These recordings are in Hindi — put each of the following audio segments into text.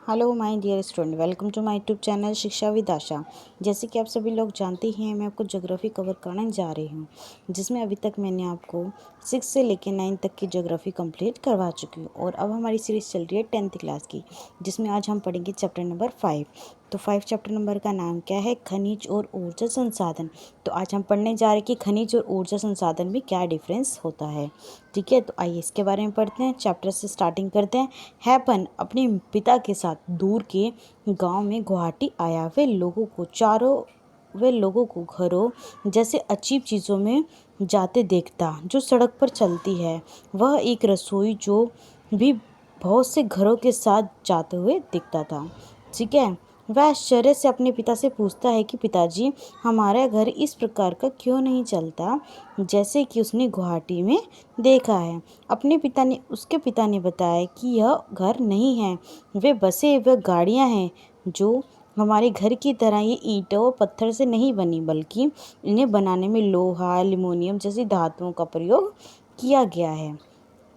Hello my dear student, welcome to my YouTube channel Shiksha with Asha. जैसे कि आप सभी लोग जानते हैं, मैं आपको ज्योग्राफी कवर करने जा रही हूँ, जिसमें अभी तक मैंने आपको 6 से लेकर 9 तक की ज्योग्राफी कंप्लीट करवा चुकी हूँ। और अब हमारी सीरीज़ चल रही है 10th क्लास की, जिसमें आज हम पढ़ेंगे चैप्टर नंबर 5। तो 5 चैप्टर नंबर का नाम क्या है? खनिज और ऊर्जा संसाधन। तो आज हम पढ़ने जा रहे हैं कि खनिज और ऊर्जा संसाधन में क्या डिफरेंस होता है। ठीक है, तो आइए इसके बारे में पढ़ते हैं। चैप्टर से स्टार्टिंग करते हैं। हैपन अपने पिता के साथ दूर के गांव में गुवाहाटी आया। वे लोगों को घरों जैसे अजीब चीज़ों में जाते देखता जो सड़क पर चलती है। वह एक रसोई जो भी बहुत से घरों के साथ जाते हुए दिखता था। ठीक है, वह आश्चर्य से अपने पिता से पूछता है कि पिताजी, हमारा घर इस प्रकार का क्यों नहीं चलता जैसे कि उसने गुवाहाटी में देखा है। उसके पिता ने बताया कि यह घर नहीं है, वे बसें व गाड़ियां हैं जो हमारे घर की तरह ये ईंटों और पत्थर से नहीं बनी, बल्कि इन्हें बनाने में लोहा, एल्युमिनियम जैसी धातुओं का प्रयोग किया गया है।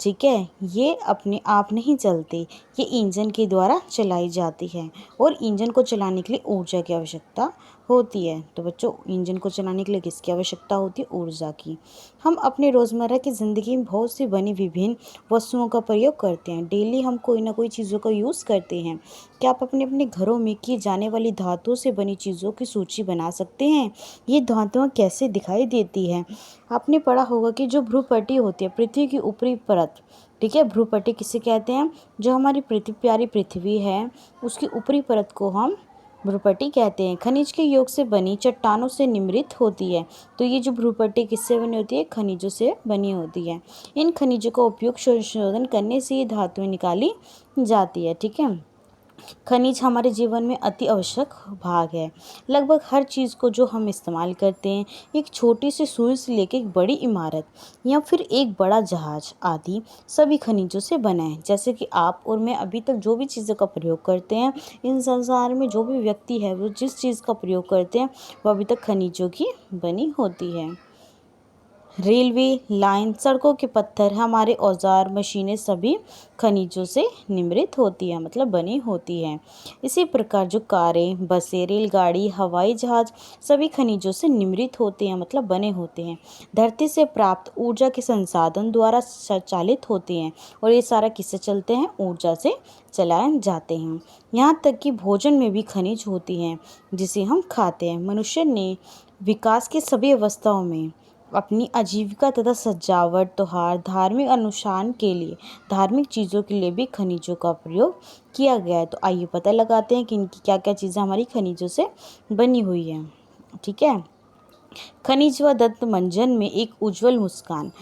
ठीक है, ये अपने आप नहीं चलती, ये इंजन के द्वारा चलाई जाती है और इंजन को चलाने के लिए ऊर्जा की आवश्यकता होती है। तो बच्चों, इंजन को चलाने के लिए किसकी आवश्यकता होती है? ऊर्जा की। हम अपने रोज़मर्रा की ज़िंदगी में बहुत सी बनी विभिन्न वस्तुओं का प्रयोग करते हैं। डेली हम कोई ना कोई चीज़ों का यूज़ करते हैं। क्या आप अपने अपने घरों में की जाने वाली धातुओं से बनी चीज़ों की सूची बना सकते हैं? ये धातुएं कैसे दिखाई देती है? आपने पढ़ा होगा कि जो भ्रूपट्टी होती है, पृथ्वी की ऊपरी परत, ठीक है, भ्रूपट्टी किसे कहते हैं? जो हमारी प्यारी पृथ्वी है, उसकी ऊपरी परत को हम भ्रूपट्टी कहते हैं। खनिज के योग से बनी चट्टानों से निर्मित होती है। तो ये जो भ्रूपट्टी किससे बनी होती है? खनिजों से बनी होती है। इन खनिजों का उपयोग संशोधन करने से ये धातुएं निकाली जाती है। ठीक है, खनिज हमारे जीवन में अति आवश्यक भाग है। लगभग हर चीज़ को जो हम इस्तेमाल करते हैं, एक छोटी सी सुई से लेकर एक बड़ी इमारत या फिर एक बड़ा जहाज आदि, सभी खनिजों से बना है। जैसे कि आप और मैं अभी तक जो भी चीज़ों का प्रयोग करते हैं, इन संसार में जो भी व्यक्ति है वो जिस चीज़ का प्रयोग करते हैं वो अभी तक खनिजों की बनी होती है। रेलवे लाइन, सड़कों के पत्थर, हमारे औजार, मशीनें सभी खनिजों से निर्मित होती हैं, मतलब बनी होती हैं। इसी प्रकार जो कारें, बसें, रेलगाड़ी, हवाई जहाज सभी खनिजों से निर्मित होते हैं, मतलब बने होते हैं। धरती से प्राप्त ऊर्जा के संसाधन द्वारा संचालित होते हैं और ये सारा किससे चलते हैं? ऊर्जा से चलाए जाते हैं। यहाँ तक कि भोजन में भी खनिज होती हैं जिसे हम खाते हैं। मनुष्य ने विकास की सभी अवस्थाओं में अपनी आजीविका तथा सजावट, त्योहार, धार्मिक अनुष्ठान के लिए, धार्मिक चीज़ों के लिए भी खनिजों का प्रयोग किया गया है। तो आइए पता लगाते हैं कि इनकी क्या क्या चीज़ें हमारी खनिजों से बनी हुई हैं। ठीक है, खनिज व दंत मंजन में एक उज्जवल मुस्कान।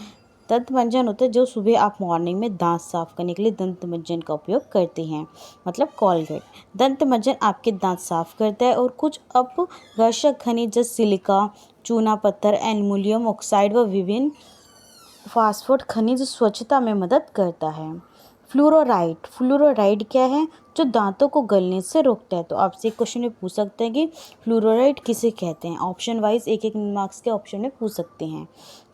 दंत मंजन होता है जो सुबह आप मॉर्निंग में दांत साफ करने के लिए दंत मंजन का उपयोग करते हैं, मतलब कॉलगेट। दंत मंजन आपके दांत साफ करता है। और कुछ अपघर्षक खनिज जैसे सिलिका, चूना पत्थर, एल्युमिनियम ऑक्साइड व विभिन्न फास्फोट खनिज स्वच्छता में मदद करता है। फ्लोराइड क्या है? जो दांतों को गलने से रोकता है। तो आपसे एक क्वेश्चन में पूछ सकते हैं कि फ्लोराइड किसे कहते हैं? ऑप्शन वाइज एक एक मार्क्स के ऑप्शन में पूछ सकते हैं।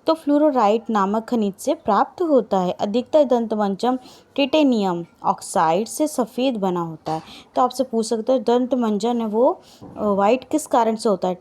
तो फ्लोराइड नामक खनिज से प्राप्त होता है। अधिकतर दंतमंजन टिटेनियम ऑक्साइड से सफ़ेद बना होता है। तो आपसे पूछ सकते हैं दंतमंजन है वो वाइट किस कारण से होता है?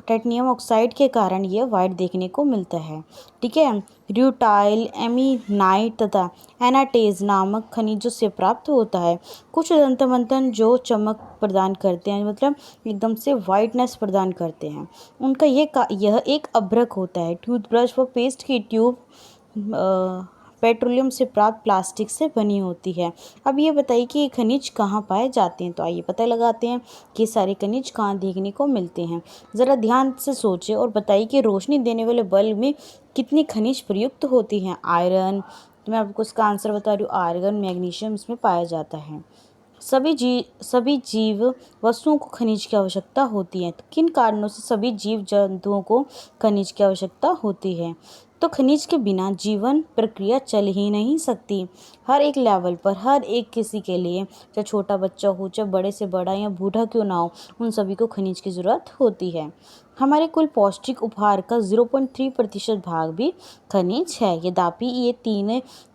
टाइटेनियम ऑक्साइड के कारण ये वाइट देखने को मिलता है। ठीक है, र्यूटाइल, एमीनाइट तथा एनाटेज नामक खनिजों से प्राप्त होता है। कुछ दंतमंजन जो चमक प्रदान करते हैं, मतलब एकदम से वाइटनेस प्रदान करते हैं, उनका यह एक अभ्रक होता है। टूथब्रश व पेस्ट की ट्यूब पेट्रोलियम से प्राप्त प्लास्टिक से बनी होती है। अब ये बताइए कि ये खनिज कहाँ पाए जाते हैं? तो आइए पता लगाते हैं कि सारे खनिज कहाँ देखने को मिलते हैं। ज़रा ध्यान से सोचें और बताइए कि रोशनी देने वाले बल्ब में कितनी खनिज प्रयुक्त होती हैं? आयरन, तो मैं आपको इसका आंसर बता रही हूँ, आयरन, मैग्नीशियम इसमें पाया जाता है। सभी जीव वस्तुओं को खनिज की आवश्यकता होती है। तो किन कारणों से सभी जीव जंतुओं को खनिज की आवश्यकता होती है? तो खनिज के बिना जीवन प्रक्रिया चल ही नहीं सकती। हर एक लेवल पर हर एक किसी के लिए, चाहे छोटा बच्चा हो, चाहे बड़े से बड़ा या बूढ़ा क्यों ना हो, उन सभी को खनिज की ज़रूरत होती है। हमारे कुल पौष्टिक उपहार का 0.3% भाग भी खनिज है। यद्यपि ये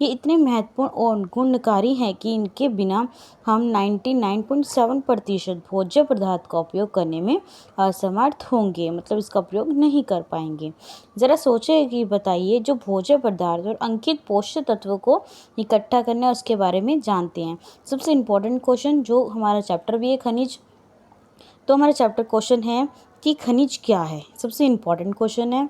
इतने महत्वपूर्ण और गुणकारी हैं कि इनके बिना हम 99.7% भोज्य पदार्थ का उपयोग करने में असमर्थ होंगे, मतलब इसका उपयोग नहीं कर पाएंगे। ज़रा सोचिए कि बताइए, जो भोज्य पदार्थ और अंकित पोषक तत्वों को इकट्ठा करना है उसके बारे में जानते हैं। सबसे इम्पोर्टेंट क्वेश्चन, जो हमारा चैप्टर भी है खनिज, तो हमारा चैप्टर क्वेश्चन है कि खनिज क्या है। सबसे इम्पॉर्टेंट क्वेश्चन है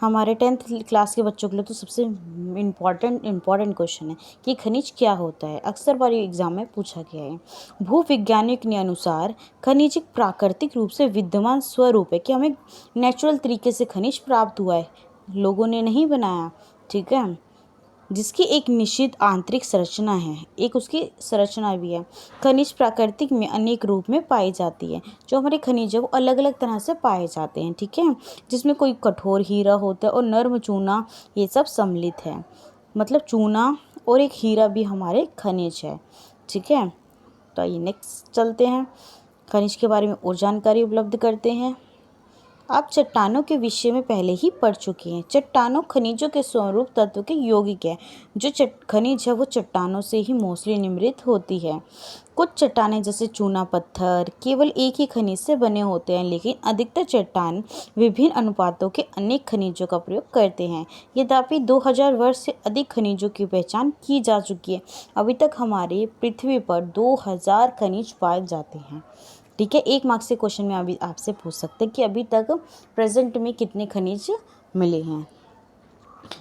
हमारे 10th क्लास के बच्चों के लिए, तो सबसे इम्पॉर्टेंट क्वेश्चन है कि खनिज क्या होता है। अक्सर बार ये एग्जाम में पूछा गया है। भूविज्ञानिक के अनुसार खनिज एक प्राकृतिक रूप से विद्यमान स्वरूप है कि हमें नेचुरल तरीके से खनिज प्राप्त हुआ है, लोगों ने नहीं बनाया, ठीक है, जिसकी एक निश्चित आंतरिक संरचना है, एक उसकी संरचना भी है। खनिज प्राकृतिक में अनेक रूप में पाई जाती है। जो हमारे खनिज है वो अलग अलग तरह से पाए जाते हैं, ठीक है, जिसमें कोई कठोर हीरा होता है और नर्म चूना, ये सब सम्मिलित है। मतलब चूना और एक हीरा भी हमारे खनिज है, ठीक है। तो आइए नेक्स्ट चलते हैं, खनिज के बारे में और जानकारी उपलब्ध करते हैं। आप चट्टानों के विषय में पहले ही पढ़ चुके हैं। चट्टानों खनिजों के स्वरूप तत्व के यौगिक है। जो खनिज है वो चट्टानों से ही मोस्टली निर्मित होती है। कुछ चट्टानें जैसे चूना पत्थर केवल एक ही खनिज से बने होते हैं, लेकिन अधिकतर चट्टान विभिन्न अनुपातों के अनेक खनिजों का प्रयोग करते हैं। यद्यपि 2000 वर्ष से अधिक खनिजों की पहचान की जा चुकी है। अभी तक हमारे पृथ्वी पर 2000 खनिज पाए जाते हैं, ठीक है। 1 मार्क्स के क्वेश्चन में अभी आपसे पूछ सकते हैं कि अभी तक प्रेजेंट में कितने खनिज मिले हैं।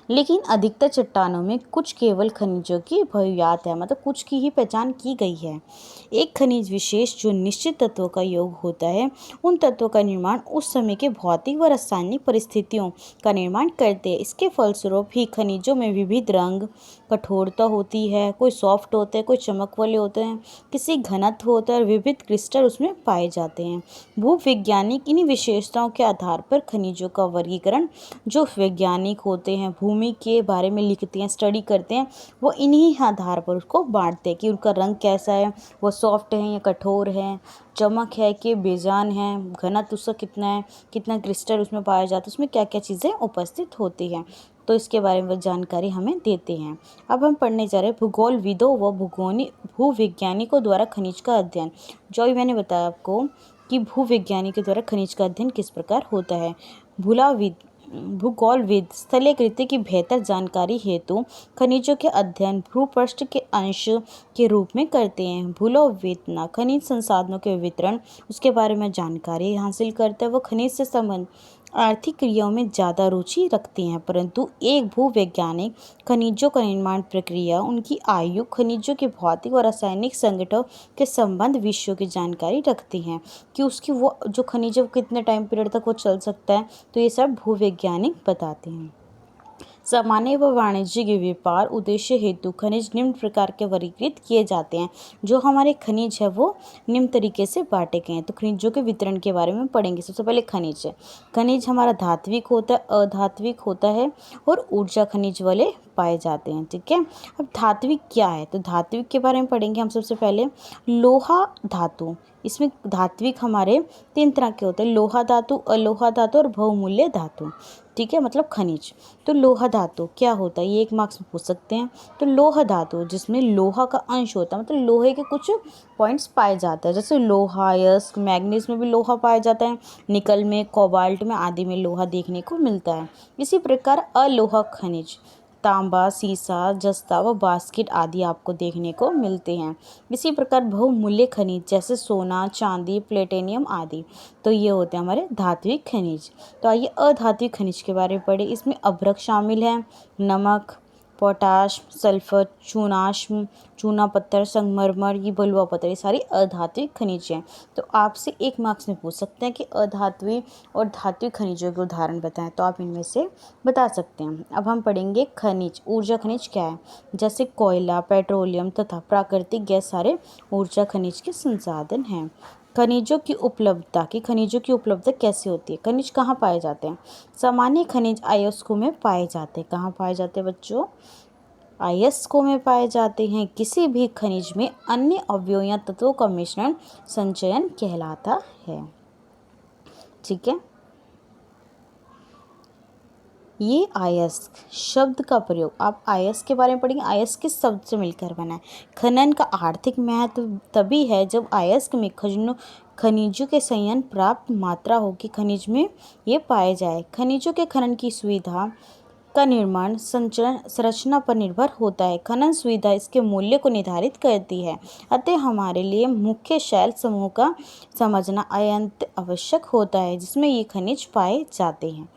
लेकिन अधिकतर चट्टानों में कुछ केवल खनिजों की बहुतायत है, मतलब कुछ की ही पहचान की गई है। एक खनिज विशेष जो निश्चित तत्वों का योग होता है, उन तत्वों का निर्माण उस समय के भौतिक व रासायनिक परिस्थितियों का निर्माण करते हैं। इसके फलस्वरूप ही खनिजों में विविध रंग, कठोरता होती है, कोई सॉफ्ट होते हैं, कोई चमक वाले होते हैं, किसी घनत्व होता है और विविध क्रिस्टल उसमें पाए जाते हैं। भूवैज्ञानिक इन्हीं विशेषताओं के आधार पर खनिजों का वर्गीकरण, जो वैज्ञानिक होते हैं भूमि के बारे में लिखते हैं, स्टडी करते हैं, वो इन्हीं आधार पर उसको बांटते हैं कि उनका रंग कैसा है, वो सॉफ्ट है या कठोर है, चमक है कि बेजान है, घनत्व उसका कितना है, कितना क्रिस्टल उसमें पाया जाता है, उसमें क्या क्या चीज़ें उपस्थित होती हैं। तो इसके बारे में जानकारी हमें देते हैं। अब हम पढ़ने जा रहे हैं भूगोलविदों व भूवैज्ञानिकों द्वारा खनिज का अध्ययन। जो भी मैंने बताया आपको कि भूवैज्ञानिकों द्वारा खनिज का अध्ययन किस प्रकार होता है। भूगोलविद स्थलीय कृति की बेहतर जानकारी हेतु खनिजों के अध्ययन भूपृष्ठ के अंश के रूप में करते हैं। भूलोवेतना खनिज संसाधनों के वितरण, उसके बारे में जानकारी हासिल करते हैं। वो खनिज से संबंध आर्थिक क्रियाओं में ज़्यादा रुचि रखती हैं, परंतु एक भूवैज्ञानिक खनिजों का निर्माण प्रक्रिया, उनकी आयु, खनिजों के भौतिक और रासायनिक संगठनों के संबंध विषयों की जानकारी रखती हैं कि उसकी वो जो खनिज है वो कितने टाइम पीरियड तक वो चल सकता है। तो ये सब भूवैज्ञानिक बताते हैं। सामान्य व वाणिज्यिक व्यापार उद्देश्य हेतु खनिज निम्न प्रकार के वर्गीकृत किए जाते हैं। जो हमारे खनिज है वो निम्न तरीके से बांटे गए हैं। तो खनिजों के वितरण के बारे में पढ़ेंगे। सबसे पहले खनिज है। खनिज हमारा धात्विक होता है, अधात्विक होता है और ऊर्जा खनिज वाले पाए जाते हैं, ठीक है। अब धात्विक क्या है, तो धात्विक के बारे में पढ़ेंगे हम। सबसे पहले लोहा धातु, इसमें धात्विक हमारे 3 तरह के होते हैं, लोहा धातु, अलोहा धातु और बहुमूल्य धातु, ठीक है, मतलब खनिज। तो लोहा धातु क्या होता है, ये 1 मार्क्स में पूछ सकते हैं। तो लोहा धातु जिसमें लोहा का अंश होता है, मतलब लोहे के कुछ पॉइंट्स पाए जाते हैं, जैसे लोहा, यस्क, मैग्नीज में भी लोहा पाया जाता है, निकल में, कोबाल्ट में आदि में लोहा देखने को मिलता है। इसी प्रकार अलोहा खनिज तांबा, सीसा, जस्ता व बास्केट आदि आपको देखने को मिलते हैं। इसी प्रकार बहुमूल्य खनिज जैसे सोना, चांदी, प्लेटिनियम आदि, तो ये होते हैं हमारे धात्विक खनिज। तो आइए अधात्विक खनिज के बारे में पढ़े। इसमें अभ्रक शामिल है, नमक, पोटाश, सल्फर, चूना पत्थर, संगमरमर, ये बलुआ पत्थर, ये सारी अधात्विक खनिज हैं। तो आपसे 1 मार्क्स में पूछ सकते हैं कि अधात्विक और धात्विक खनिजों के उदाहरण बताएं, तो आप इनमें से बता सकते हैं। अब हम पढ़ेंगे खनिज। ऊर्जा खनिज क्या है, जैसे कोयला, पेट्रोलियम तथा प्राकृतिक गैस सारे ऊर्जा खनिज के संसाधन हैं। खनिजों की उपलब्धता कैसे होती है, खनिज कहाँ पाए जाते हैं। सामान्य खनिज अयस्कों में पाए जाते हैं। कहाँ पाए जाते हैं बच्चों, अयस्कों में पाए जाते हैं। किसी भी खनिज में अन्य अवयवों या तत्वों का मिश्रण संचयन कहलाता है, ठीक है। ये अयस्क शब्द का प्रयोग, आप अयस्क के बारे में पढ़ेंगे। अयस्क किस शब्द से मिलकर बना है? खनन का आर्थिक महत्व तभी है जब अयस्क में खनिजों के संयन प्राप्त मात्रा हो कि खनिज में ये पाए जाए। खनिजों के खनन की सुविधा का निर्माण संरचना पर निर्भर होता है। खनन सुविधा इसके मूल्य को निर्धारित करती है। अतः हमारे लिए मुख्य शैल समूह का समझना अत्यंत आवश्यक होता है जिसमें ये खनिज पाए जाते हैं।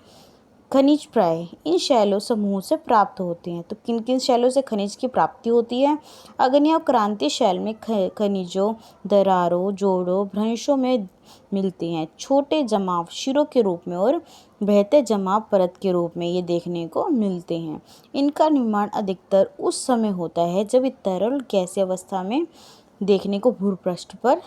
खनिज प्राय इन शैलों समूह से प्राप्त होते हैं। तो किन किन शैलों से खनिज की प्राप्ति होती है? अग्नेय और क्रांतीय शैल में खनिजों दरारों जोड़ों भ्रंशों में मिलते हैं। छोटे जमाव शिरों के रूप में और बहते जमाव परत के रूप में ये देखने को मिलते हैं। इनका निर्माण अधिकतर उस समय होता है जब ये तरल गैसीय अवस्था में देखने को भूपृष्ठ पर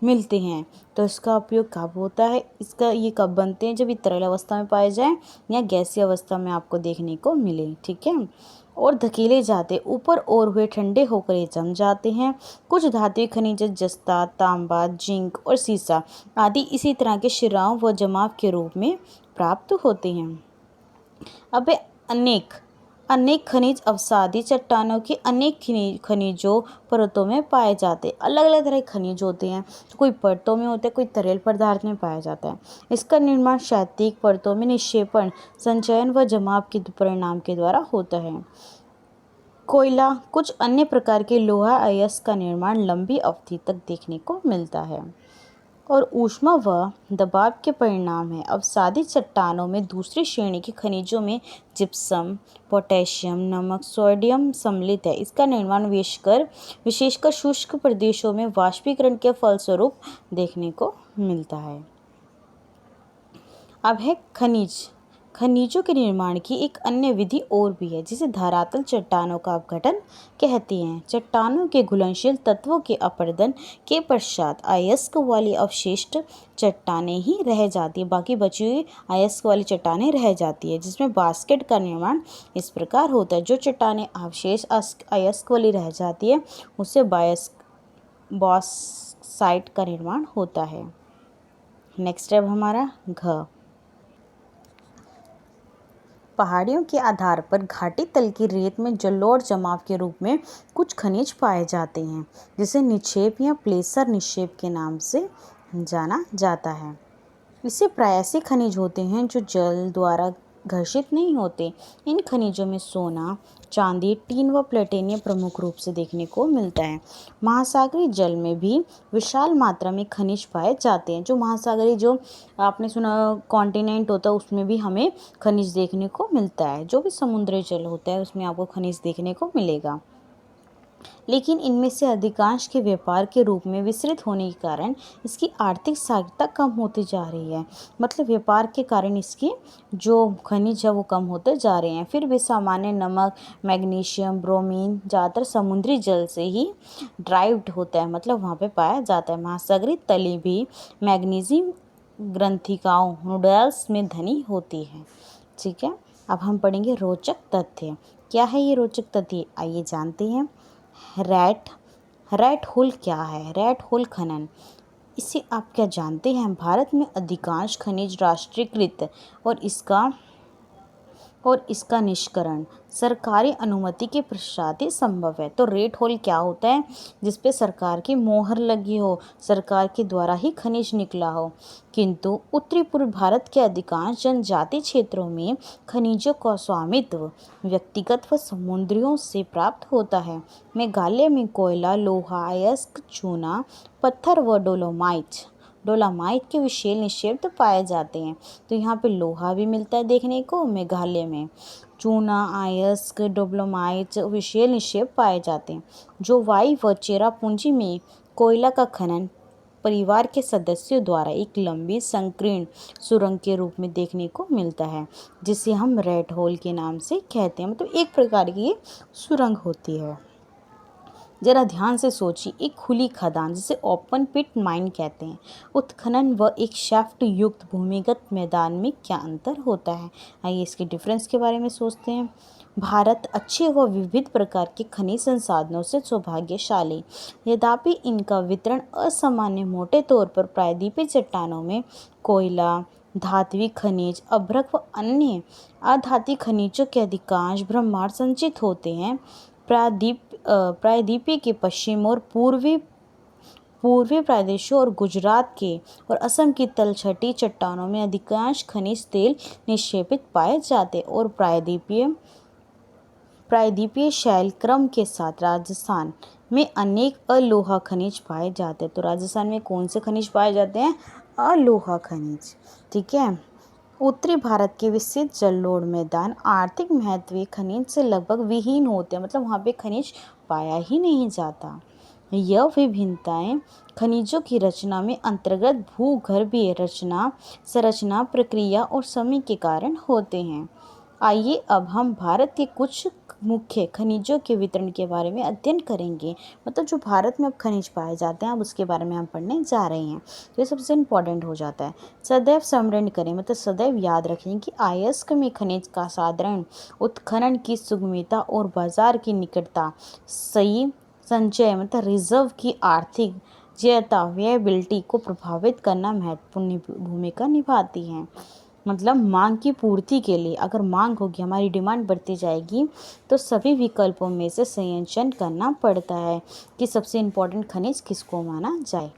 मिलते हैं। तो इसका उपयोग कब होता है? ये कब बनते हैं? जब ये तरल अवस्था में पाए जाएं या गैसीय अवस्था में आपको देखने को मिले। ठीक है। और धकेले जाते ऊपर और हुए ठंडे होकर ये जम जाते हैं। कुछ धातुई खनिज जस्ता तांबा जिंक और सीसा आदि इसी तरह के शिराओं व जमाव के रूप में प्राप्त होते हैं। अब अनेक खनिज अवसादी चट्टानों की अनेक खनिजों परतों में पाए जाते हैं। अलग अलग तरह के खनिज होते हैं। कोई परतों में होते हैं, कोई तरल पदार्थ में पाया जाता है। इसका निर्माण क्षैतिज परतों में निक्षेपण संचयन व जमाव के परिणाम के द्वारा होता है। कोयला कुछ अन्य प्रकार के लोहा अयस्क का निर्माण लंबी अवधि तक देखने को मिलता है और ऊष्मा व दबाव के परिणाम है। अवसादी चट्टानों में दूसरी श्रेणी के खनिजों में जिप्सम पोटेशियम नमक सोडियम सम्मिलित है। इसका निर्माण विशेषकर शुष्क प्रदेशों में वाष्पीकरण के फलस्वरूप देखने को मिलता है। अब है खनिजों के निर्माण की एक अन्य विधि और भी है जिसे धरातल चट्टानों का अपघटन कहते हैं। चट्टानों के घुलनशील तत्वों के अपरदन के पश्चात अयस्क वाली अवशिष्ट चट्टानें ही रह जाती है। बाकी बची हुई अयस्क वाली चट्टानें रह जाती है जिसमें बास्केट का निर्माण इस प्रकार होता है। जो चट्टानें अवशेष अयस्क वाली रह जाती है उससे बॉक्साइट का निर्माण होता है। नेक्स्ट स्टेप हमारा पहाड़ियों के आधार पर घाटी तल की रेत में जलोढ़ जमाव के रूप में कुछ खनिज पाए जाते हैं जिसे निक्षेप या प्लेसर निक्षेप के नाम से जाना जाता है। इसे प्रायसी खनिज होते हैं जो जल द्वारा घर्षित नहीं होते। इन खनिजों में सोना चांदी टीन व प्लेटिनियम प्रमुख रूप से देखने को मिलता है। महासागरीय जल में भी विशाल मात्रा में खनिज पाए जाते हैं। जो महासागरीय जो आपने सुना कॉन्टिनेंट होता है उसमें भी हमें खनिज देखने को मिलता है। जो भी समुद्री जल होता है उसमें आपको खनिज देखने को मिलेगा। लेकिन इनमें से अधिकांश के व्यापार के रूप में विस्तृत होने के कारण इसकी आर्थिक सहायता कम होती जा रही है। मतलब व्यापार के कारण इसकी जो खनिज है वो कम होते जा रहे हैं। फिर भी सामान्य नमक मैग्नीशियम ब्रोमीन ज़्यादातर समुद्री जल से ही ड्राइव्ड होता है, मतलब वहाँ पे पाया जाता है। महासागरीय तली भी मैग्नीशियम ग्रंथिकाओं नूडल्स में धनी होती है। ठीक है। अब हम पढ़ेंगे रोचक तथ्य। क्या है ये रोचक तथ्य? आइए जानते हैं। रैट होल क्या है? रैट होल खनन, इसे आप क्या जानते हैं? भारत में अधिकांश खनिज राष्ट्रीयकृत और इसका निष्करण सरकारी अनुमति के पश्चात ही संभव है। तो रेट होल क्या होता है? जिस पे सरकार की मोहर लगी हो, सरकार के द्वारा ही खनिज निकला हो। किंतु उत्तरी पूर्व भारत के अधिकांश जनजातीय क्षेत्रों में खनिजों का स्वामित्व व्यक्तिगत व समुद्रियों से प्राप्त होता है। मेघालय में कोयला लोहा अयस्क चूना पत्थर व डोलामाइट के विशेष निक्षेप पाए जाते हैं। तो यहाँ पे लोहा भी मिलता है देखने को मेघालय में। चूना अयस्क डोलोमाइट विशेष निक्षेप पाए जाते हैं। जो वाई व चेरापूंजी में कोयला का खनन परिवार के सदस्यों द्वारा एक लंबी संकीर्ण सुरंग के रूप में देखने को मिलता है जिसे हम रेट होल के नाम से कहते हैं। मतलब एक प्रकार की सुरंग होती है। जरा ध्यान से सोचिए, एक खुली खदान जिसे ओपन पिट माइन कहते हैं, उत्खनन व एक शाफ्ट युक्त भूमिगत मैदान में क्या अंतर होता है? आइए इसके डिफरेंस के बारे में सोचते हैं। भारत अच्छे व विविध प्रकार के खनिज संसाधनों से सौभाग्यशाली, यद्यपि इनका वितरण असामान्य मोटे तौर पर प्रायद्वीपीय चट्टानों में कोयला धात्विक खनिज, अभ्रक व अन्य अधात्विक खनिजों के अधिकांश ब्रह्मांड संचित होते हैं। प्रायद्वीपीय के पश्चिम और पूर्वी प्रदेशों और गुजरात के और असम की तलछटी चट्टानों में अधिकांश खनिज तेल निक्षेपित पाए जाते हैं। और प्रायद्वीपीय शैल क्रम के साथ राजस्थान में अनेक अलोहा खनिज पाए जाते हैं। तो राजस्थान में कौन से खनिज पाए जाते हैं? अलोहा खनिज। ठीक है। उत्तरी भारत के विस्तृत जलोढ़ मैदान आर्थिक महत्व खनिज से लगभग विहीन होते हैं, मतलब वहाँ पे खनिज पाया ही नहीं जाता। यह विभिन्नताएं खनिजों की रचना में अंतर्गत भूगर्भीय रचना, संरचना, प्रक्रिया और समय के कारण होते हैं। आइए अब हम भारत के कुछ मुख्य खनिजों के वितरण के बारे में अध्ययन करेंगे। मतलब जो भारत में अब खनिज पाए जाते हैं, अब उसके बारे में हम पढ़ने जा रहे हैं। तो ये सबसे इम्पोर्टेंट हो जाता है। सदैव स्मरण करें, मतलब सदैव याद रखें कि अयस्क में खनिज का साधारण उत्खनन की सुगमता और बाजार की निकटता सही संचय मतलब रिजर्व की आर्थिक जयता वेबिलिटी को प्रभावित करना महत्वपूर्ण भूमिका निभाती है। मतलब मांग की पूर्ति के लिए, अगर मांग होगी, हमारी डिमांड बढ़ती जाएगी, तो सभी विकल्पों में से संयोजन करना पड़ता है कि सबसे इम्पोर्टेंट खनिज किसको माना जाए।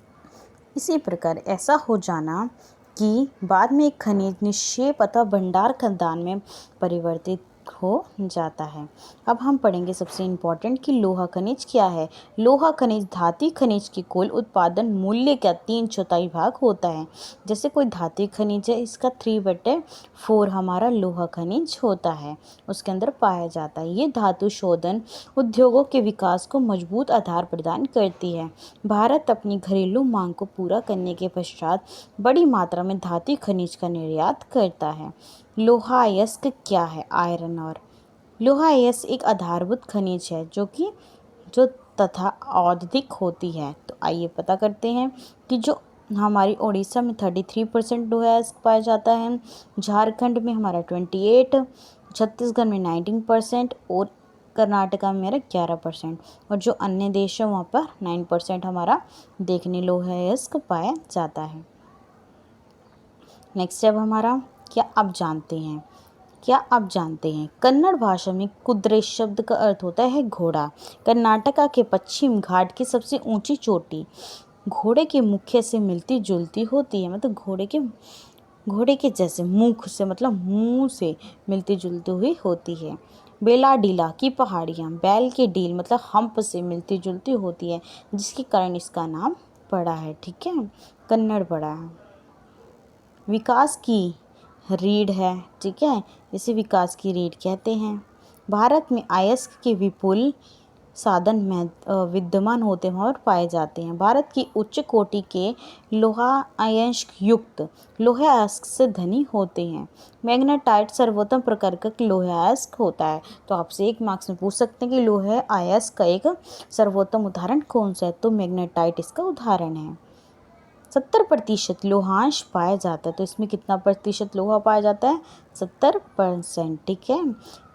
इसी प्रकार ऐसा हो जाना कि बाद में एक खनिज निक्षेप अथवा भंडार खदान में परिवर्तित हो जाता है। अब हम पढ़ेंगे सबसे इम्पोर्टेंट कि लोहा खनिज क्या है। लोहा खनिज धातु खनिज की कुल उत्पादन मूल्य का 3/4 भाग होता है। जैसे कोई धातु खनिज है, इसका 3/4 हमारा लोहा खनिज होता है, उसके अंदर पाया जाता है। ये धातु शोधन उद्योगों के विकास को मजबूत आधार प्रदान करती है। भारत अपनी घरेलू मांग को पूरा करने के पश्चात बड़ी मात्रा में धातु खनिज का निर्यात करता है। लोहा अयस्क क्या है? आयरन और लोहा अयस्क एक आधारभूत खनिज है जो तथा औद्योगिक होती है। तो आइए पता करते हैं कि जो हमारी उड़ीसा में 33% लोहा अयस्क पाया जाता है, झारखंड में हमारा 28%, छत्तीसगढ़ में 19% और कर्नाटका में मेरा 11%, और जो अन्य देश है वहाँ पर 9% हमारा देखने लोहा अयस्क पाया जाता है। नेक्स्ट स्टेप हमारा क्या आप जानते हैं कन्नड़ भाषा में कुद्रे शब्द का अर्थ होता है घोड़ा। कर्नाटका के पश्चिम घाट की सबसे ऊंची चोटी घोड़े के मुख्य से मिलती जुलती होती है, मतलब घोड़े के जैसे मुख से, मतलब मुंह से मिलती जुलती हुई होती है। बेलाडीला की पहाड़ियाँ बैल के डील मतलब हम्प से मिलती जुलती होती है, जिसके कारण इसका नाम पड़ा है। ठीक है, कन्नड़ पड़ा है। विकास की रीढ़ है, ठीक है, इसे विकास की रीढ़ कहते हैं। भारत में अयस्क के विपुल साधन में विद्यमान होते हैं और पाए जाते हैं। भारत की उच्च कोटि के लोहा अयस्क युक्त लोहा अयस्क से धनी होते हैं। मैग्नेटाइट सर्वोत्तम प्रकार का लोहा अयस्क होता है। तो आपसे एक मार्क्स में पूछ सकते हैं कि लोहा अयस्क का एक सर्वोत्तम उदाहरण कौन सा है? तो मैग्नेटाइट इसका उदाहरण है। 70% लोहांश पाया जाता है। तो इसमें कितना प्रतिशत लोहा पाया जाता है? 70%। ठीक है,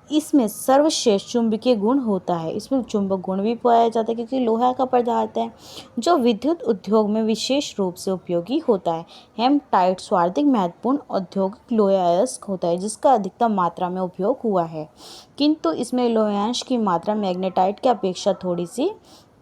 इसमें सर्वश्रेष्ठ चुंबकीय गुण होता है। इसमें चुंबक गुण भी पाया जाता है क्योंकि लोहा का पदार्थ है जो विद्युत उद्योग में विशेष रूप से उपयोगी होता है। हेमटाइट सर्वाधिक महत्वपूर्ण औद्योगिक लोहा अयस्क होता है जिसका अधिकतम मात्रा में उपयोग हुआ है, किंतु इसमें लोहांश की मात्रा मैग्नेटाइट की अपेक्षा थोड़ी सी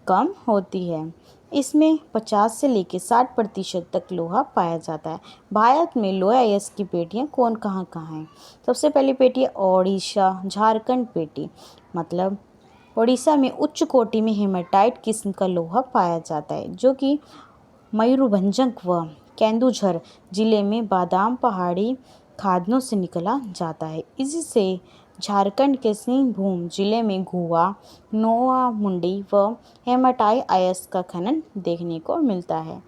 कम होती है। इसमें 50 से लेकर 60% तक लोहा पाया जाता है। भारत में लोहा अयस्क की पेटियाँ कहाँ हैं? सबसे पहली पेटी है ओडिशा झारखंड पेटी, मतलब ओडिशा में उच्च कोटि में हेमाटाइट किस्म का लोहा पाया जाता है जो कि मयूरभंज व केंदुझर जिले में बादाम पहाड़ी खादों से निकला जाता है। इसी से झारखंड के सिंहभूम जिले में गुआ, नोआ मुंडी व हेमाटाइट अयस्क का खनन देखने को मिलता है।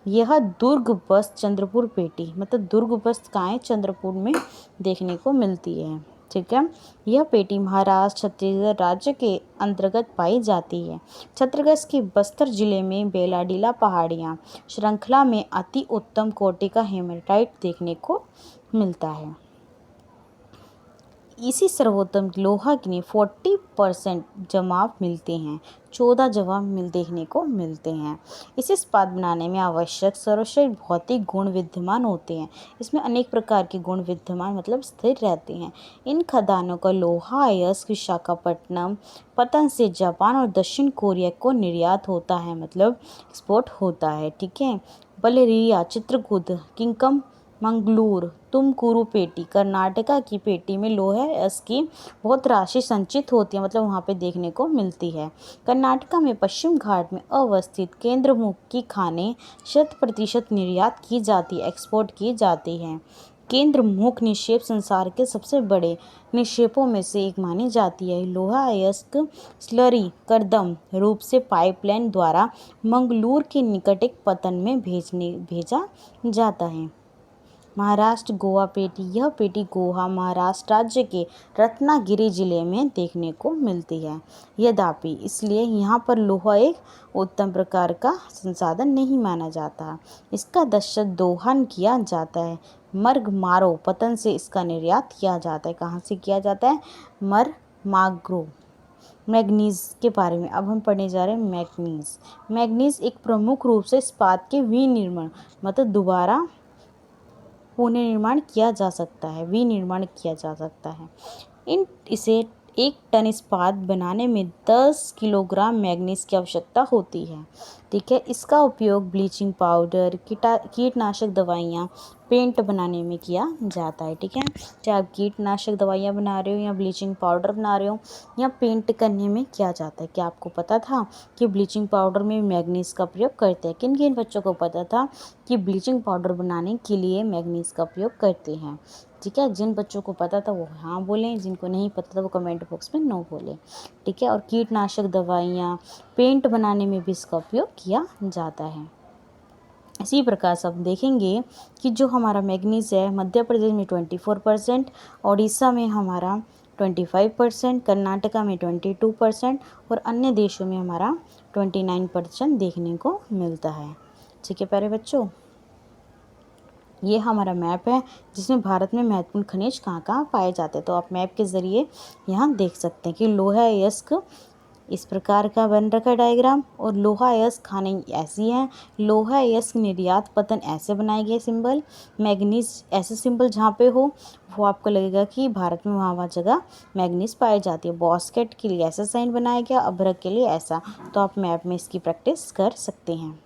यह दुर्ग बस्त चंद्रपुर पेटी, मतलब दुर्ग बस्त कहाँ है? चंद्रपुर में देखने को मिलती है। ठीक है, यह पेटी महाराष्ट्र छत्तीसगढ़ राज्य के अंतर्गत पाई जाती है। छत्तीसगढ़ के बस्तर जिले में बेलाडीला पहाड़ियाँ श्रृंखला में अति उत्तम कोटि का हेमाटाइट देखने को मिलता है। इसी सर्वोत्तम लोहा के 40% जमाव मिलते हैं, 14 जमाव देखने को मिलते हैं। इस इस्पात बनाने में आवश्यक सर्वश्रेष्ठ भौतिक गुण विद्यमान होते हैं। इसमें अनेक प्रकार के गुण विद्यमान मतलब स्थिर रहते हैं। इन खदानों का लोहा अयस्क विशाखापट्टनम पतन से जापान और दक्षिण कोरिया को निर्यात होता है, मतलब एक्सपोर्ट होता है। ठीक है। बलेरिया, चित्रकूट, किंकम मंगलूर, तुमकुरू पेटी, कर्नाटका की पेटी में लोहा अयस्क की बहुत राशि संचित होती है, मतलब वहाँ पे देखने को मिलती है। कर्नाटका में पश्चिम घाट में अवस्थित केंद्रमुख की खानें 100% निर्यात की जाती है, एक्सपोर्ट की जाती है। केंद्रमुख निक्षेप संसार के सबसे बड़े निक्षेपों में से एक मानी जाती है। लोहा अयस्क स्लरी करदम रूप से पाइपलाइन द्वारा मंगलूर के निकट एक पतन में भेजा जाता है। महाराष्ट्र गोवा पेटी, यह पेटी गोवा महाराष्ट्र राज्य के रत्नागिरी जिले में देखने को मिलती है। यद्यपि इसलिए यहाँ पर लोहा एक उत्तम प्रकार का संसाधन नहीं माना जाता। इसका दशक दोहन किया जाता है। मर्ग मारो पतन से इसका निर्यात किया जाता है। कहाँ से किया जाता है? मर माग्रो। मैग्नीज के बारे में अब हम पढ़ने जा रहे हैं। मैग्नीज मैग्नीज एक प्रमुख रूप से इस्पात के विनिर्माण मतलब दोबारा पुनर्निर्माण किया जा सकता है, विनिर्माण किया जा सकता है। इसे 1 टन इस्पात बनाने में 10 किलोग्राम मैग्नीज की आवश्यकता होती है। ठीक है। इसका उपयोग ब्लीचिंग पाउडर, कीटनाशक दवाइयाँ, पेंट बनाने में किया जाता है। ठीक है। चाहे आप कीटनाशक दवाइयाँ बना रहे हो या ब्लीचिंग पाउडर बना रहे हो या पेंट करने में किया जाता है। क्या आपको पता था कि ब्लीचिंग पाउडर में मैग्नीज का प्रयोग करते हैं? किन किन बच्चों को पता था कि ब्लीचिंग पाउडर बनाने के लिए मैग्नीज का उपयोग करते हैं? ठीक है। जिन बच्चों को पता था वो हाँ बोलें, जिनको नहीं पता था वो कमेंट बॉक्स में नो बोलें। ठीक है। और कीटनाशक दवाइयाँ, पेंट बनाने में भी इसका उपयोग किया जाता है। इसी प्रकार से हम देखेंगे कि जो हमारा मैग्नीज है मध्य प्रदेश में 24%, उड़ीसा में हमारा 25%, कर्नाटका में 22% और अन्य देशों में हमारा 29% देखने को मिलता है। ठीक है प्यारे बच्चों, ये हमारा मैप है जिसमें भारत में महत्वपूर्ण खनिज कहाँ कहाँ पाए जाते हैं। तो आप मैप के ज़रिए यहाँ देख सकते हैं कि लोहा अयस्क इस प्रकार का बन रखा है डायग्राम, और लोहा अयस्क खानें ऐसी हैं। लोहा अयस्क निर्यात पतन ऐसे बनाए गए सिंबल, मैग्नीज ऐसे सिंबल जहाँ पे हो वो आपको लगेगा कि भारत में वहाँ जगह मैग्नीज पाई जाती है। बॉस्केट के लिए ऐसा साइन बनाया गया, अभ्रक के लिए ऐसा। तो आप मैप में इसकी प्रैक्टिस कर सकते हैं।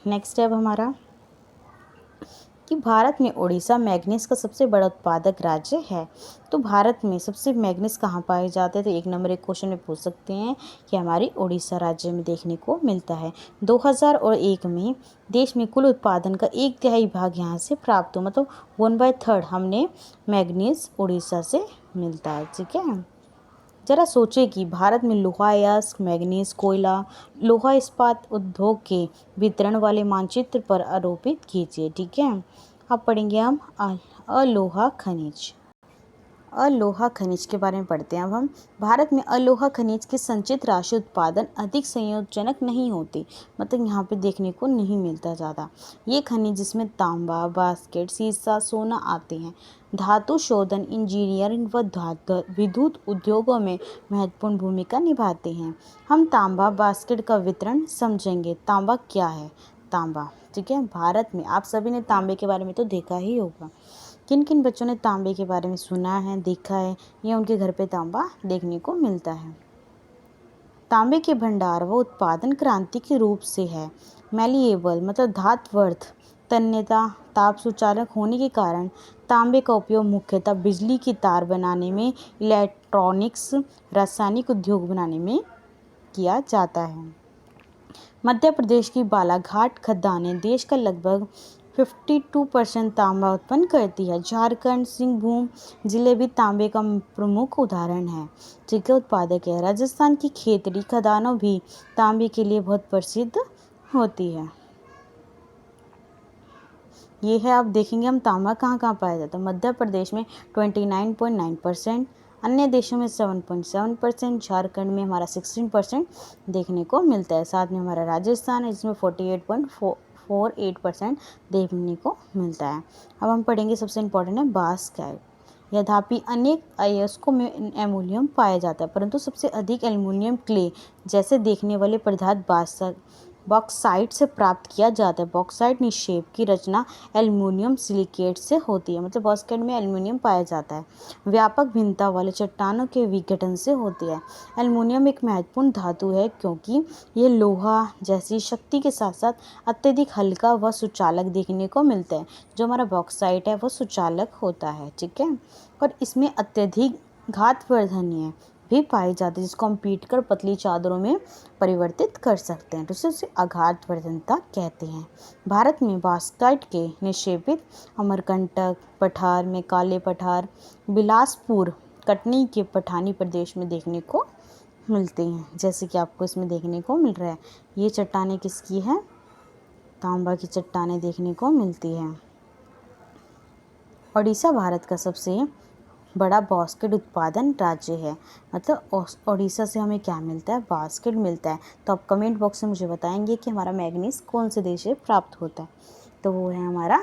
नेक्स्ट स्टेप हमारा कि भारत में उड़ीसा मैग्नीज का सबसे बड़ा उत्पादक राज्य है। तो भारत में सबसे मैग्नीज कहाँ पाए जाते हैं? तो 1 नंबर एक क्वेश्चन में पूछ सकते हैं कि हमारी उड़ीसा राज्य में देखने को मिलता है। 2001 में देश में कुल उत्पादन का 1/3 भाग यहाँ से प्राप्त हो, मतलब 1/3 हमने मैग्नीज उड़ीसा से मिलता है। ठीक है। जरा सोचिए कि भारत में लोहा अयस्क, मैग्नीज, कोयला, लोहा इस्पात उद्योग के वितरण वाले मानचित्र पर आरोपित कीजिए। ठीक है। अब पढ़ेंगे हम अलोहा खनिज। अलोहा खनिज के बारे में पढ़ते हैं अब हम। भारत में अलोहा खनिज की संचित राशि उत्पादन अधिक संयोजनक नहीं होती, मतलब यहाँ पे देखने को नहीं मिलता ज़्यादा। ये खनिज जिसमें तांबा, बास्केट, सीसा, सोना आते हैं। धातु शोधन, इंजीनियरिंग व विद्युत उद्योगों में महत्वपूर्ण भूमिका निभाते हैं। हम तांबा बास्केट का वितरण समझेंगे। तांबा क्या है? तांबा, ठीक है, भारत में आप सभी ने तांबे के बारे में तो देखा ही होगा। किन किन बच्चों ने तांबे के बारे में सुना है, देखा है, या उनके घर पे तांबा देखने को मिलता है? तांबे के भंडार व उत्पादन क्रांति के रूप से है। मैलिएबल मतलब धातवर्थ, तन्यता, ताप सुचालक होने के कारण तांबे का उपयोग मुख्यतः बिजली की तार बनाने में, इलेक्ट्रॉनिक्स, रासायनिक उद्योग बनाने में किया जाता है। मध्य प्रदेश की बालाघाट खदानें देश का लगभग 52% तांबा उत्पन्न करती है। झारखंड, सिंहभूम जिले भी तांबे का प्रमुख उदाहरण है, ठीक है, उत्पादक है। राजस्थान की खेतड़ी खदानों भी तांबे के लिए बहुत प्रसिद्ध होती है। ये है, आप देखेंगे हम तांबा कहाँ कहाँ पाया जाता है। मध्य प्रदेश में 29.9%, अन्य देशों में 7.7%, झारखंड में हमारा 16% देखने को मिलता है। साथ में हमारा राजस्थान है जिसमें 48.48% देखने को मिलता है। अब हम पढ़ेंगे सबसे इम्पोर्टेंट है बास्केट। यद्यपि अनेक अयस्कों में एल्युमिनियम पाया जाता है, परंतु सबसे अधिक एल्युमिनियम क्ले जैसे देखने वाले पदार्थ बॉक्साइट से प्राप्त किया जाता है। बॉक्साइट निक्षेप की रचना एल्युमिनियम सिलिकेट से होती है, मतलब बॉक्साइट में एल्युमिनियम पाया जाता है। व्यापक भिन्नता वाले चट्टानों के विघटन से होती है। एल्युमिनियम एक महत्वपूर्ण धातु है क्योंकि ये लोहा जैसी शक्ति के साथ साथ अत्यधिक हल्का व सुचालक देखने को मिलता है। जो हमारा बॉक्साइट है वो सुचालक होता है, ठीक है, और इसमें अत्यधिक घातवर्धनीय भी पाई जाती है, जिसको हम पीट कर पतली चादरों में परिवर्तित कर सकते हैं, तो उसे आघातवर्धनता कहते हैं। भारत में बॉक्साइट के निक्षेपित अमरकंटक पठार में काले पठार, बिलासपुर, कटनी के पठानी प्रदेश में देखने को मिलते हैं, जैसे कि आपको इसमें देखने को मिल रहा है। ये चट्टानें किसकी है? तांबा की चट्टानें देखने को मिलती है। ओडिशा भारत का सबसे बड़ा बॉक्साइट उत्पादन राज्य है। मतलब ओडिशा से हमें क्या मिलता है? बॉक्साइट मिलता है। तो आप कमेंट बॉक्स में मुझे बताएंगे कि हमारा मैग्नीज कौन से देश से प्राप्त होता है। तो वो है हमारा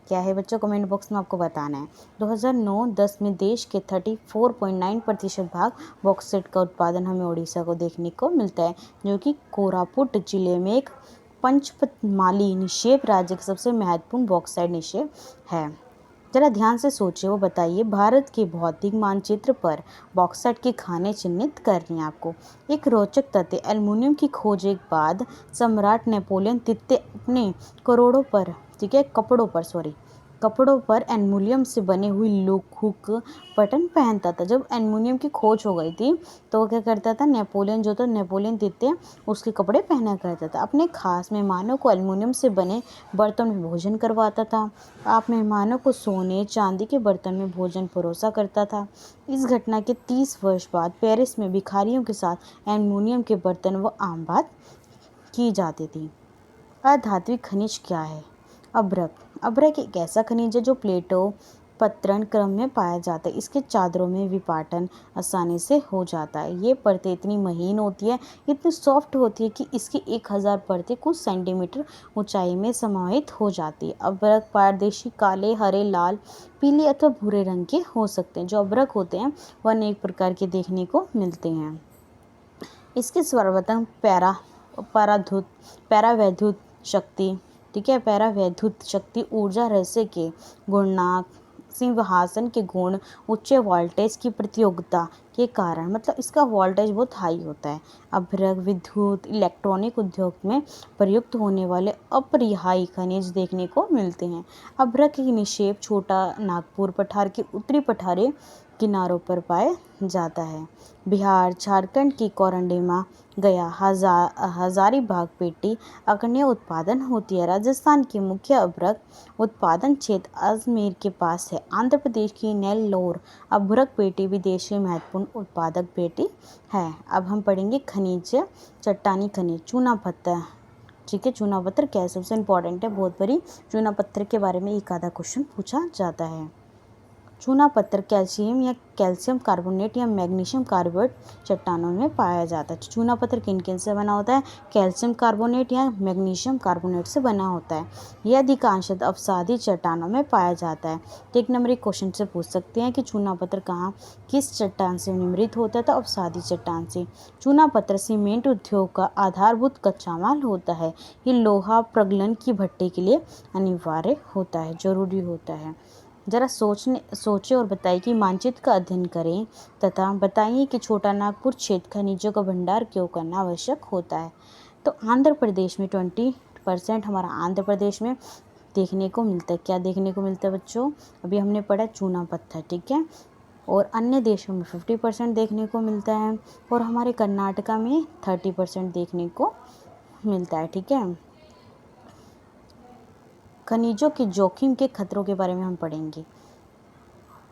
क्या है बच्चों? कमेंट बॉक्स में आपको बताना है। 2009-10 में देश के 34.9% भाग बॉक्साइट का उत्पादन हमें ओडिशा को देखने को मिलता है, जो कि कोरापुट जिले में एक पंचपतमाली निक्षेप राज्य का सबसे महत्वपूर्ण बॉक्साइट निक्षेप है। जरा ध्यान से सोचिए, वो बताइए। भारत के भौतिक मानचित्र पर बॉक्साइट के खाने चिन्हित करनी है आपको। एक रोचक तथ्य, एल्युमिनियम की खोज के बाद सम्राट नेपोलियन तृतीय अपने कपड़ों पर एल्युमिनियम से बने हुए हुक बटन पहनता था। जब एल्युमिनियम की खोज हो गई थी तो वो क्या करता था? नेपोलियन तृतीय उसके कपड़े पहना करता था। अपने खास मेहमानों को एल्युमिनियम से बने बर्तन में भोजन करवाता था। आप मेहमानों को सोने चांदी के बर्तन में भोजन परोसा करता था। इस घटना के 30 वर्ष बाद पेरिस में भिखारियों के साथ एल्युमिनियम के बर्तन व आम बात की जाती थी। अधात्विक खनिज क्या है? अभ्रक एक ऐसा खनिज है जो प्लेटो पत्रण क्रम में पाया जाता है। इसके चादरों में विपाटन आसानी से हो जाता है। ये परतें इतनी महीन होती है, इतनी सॉफ्ट होती है कि इसकी 1000 परतें कुछ सेंटीमीटर ऊंचाई में समाहित हो जाती है। अभ्रक पारदर्शी काले, हरे, लाल, पीले अथवा भूरे रंग के हो सकते हैं। जो अभ्रक होते हैं वह अनेक प्रकार के देखने को मिलते हैं। इसके सर्वप्रथम पैरावैद्युत शक्ति, ठीक है, पैरावैद्युत शक्ति ऊर्जा रहस्य के गुणनाक, सिंहासन के गुण, उच्च वोल्टेज की प्रतियोगिता के कारण, मतलब इसका वोल्टेज बहुत हाई होता है। अभ्रक विद्युत इलेक्ट्रॉनिक उद्योग में प्रयुक्त होने वाले अपरिहार्य खनिज देखने को मिलते हैं। अभ्रक की निक्षेप छोटा नागपुर पठार के उत्तरी पठारी किनारों पर पाया जाता है। बिहार, झारखंड की कोरंडीमा, गया, हजारीबाग पेटी अग्रणी उत्पादन होती है। राजस्थान की मुख्य अभ्रक उत्पादन क्षेत्र अजमेर के पास है। आंध्र प्रदेश की नेल्लोर अभ्रक पेटी विदेश की महत्वपूर्ण उत्पादक पेटी है। अब हम पढ़ेंगे खनिज, चट्टानी खनिज, चूना पत्थर, ठीक है। चूना पत्थर क्या है? सबसे इंपॉर्टेंट है, बहुत बड़ी चूना पत्थर के बारे में एक आधा क्वेश्चन पूछा जाता है। चूना पत्थर कैल्शियम कार्बोनेट या मैग्नीशियम कार्बोनेट चट्टानों में पाया जाता है। चूना पत्थर किन किन से बना होता है? कैल्शियम कार्बोनेट या मैग्नीशियम कार्बोनेट से बना होता है। यह अधिकांशतः अवसादी चट्टानों में पाया जाता है। तो एक नंबर एक क्वेश्चन से पूछ सकते हैं कि चूना पत्थर कहाँ किस चट्टान से निर्मित होता है? तो अवसादी चट्टान से। चूना पत्थर सीमेंट उद्योग का आधारभूत कच्चा माल होता है। ये लोहा प्रगलन की भट्टी के लिए अनिवार्य होता है, जरूरी होता है। जरा सोचें और बताइए कि मानचित्र का अध्ययन करें तथा बताइए कि छोटा नागपुर क्षेत्र खनिजों का भंडार क्यों करना आवश्यक होता है। तो आंध्र प्रदेश में 20% हमारा आंध्र प्रदेश में देखने को मिलता है। क्या देखने को मिलता है बच्चों? अभी हमने पढ़ा चूना पत्थर, ठीक है, और अन्य देशों में 50% देखने को मिलता है, और हमारे कर्नाटका में 30% देखने को मिलता है, ठीक है। खनिजों के जोखिम के खतरों के बारे में हम पढ़ेंगे।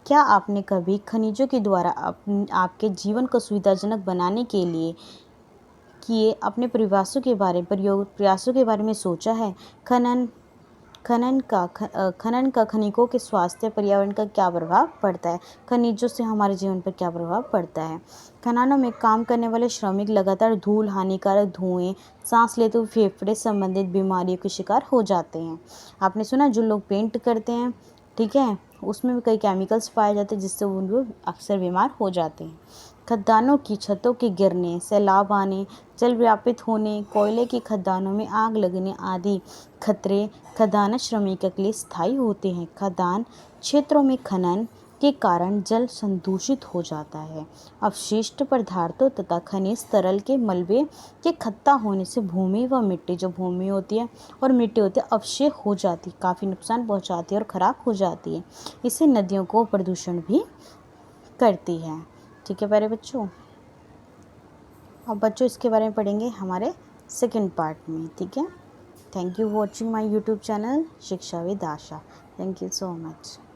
क्या आपने कभी खनिजों के द्वारा आपके जीवन को सुविधाजनक बनाने के लिए किए अपने प्रयासों के बारे में सोचा है? खनन का खनिकों के स्वास्थ्य पर्यावरण का क्या प्रभाव पड़ता है? खनिजों से हमारे जीवन पर क्या प्रभाव पड़ता है? खदानों में काम करने वाले श्रमिक लगातार धूल, हानिकारक धुएं, सांस लेते हुए फेफड़े संबंधित बीमारियों के शिकार हो जाते हैं। आपने सुना जो लोग पेंट करते हैं ठीक है, उसमें भी कई केमिकल्स पाए जाते हैं जिससे वो लोग अक्सर बीमार हो जाते हैं। खदानों की छतों के गिरने, सैलाब आने, जल व्यापित होने, कोयले की खदानों में आग लगने आदि खतरे खदान श्रमिकों के लिए स्थायी होते हैं। खदान क्षेत्रों में खनन के कारण जल संदूषित हो जाता है। अपशिष्ट पदार्थों तथा खनिज तरल के मलबे के इकट्ठा होने से भूमि व मिट्टी, जो भूमि होती है और मिट्टी होती है, अवशेष हो जाती, काफ़ी नुकसान पहुंचाती है और ख़राब हो जाती है। इससे नदियों को प्रदूषण भी करती है। ठीक है प्यारे बच्चों, अब बच्चों इसके बारे में पढ़ेंगे हमारे सेकंड पार्ट में। ठीक है, thank you watching my YouTube channel Shiksha with Asha. Thank you so much.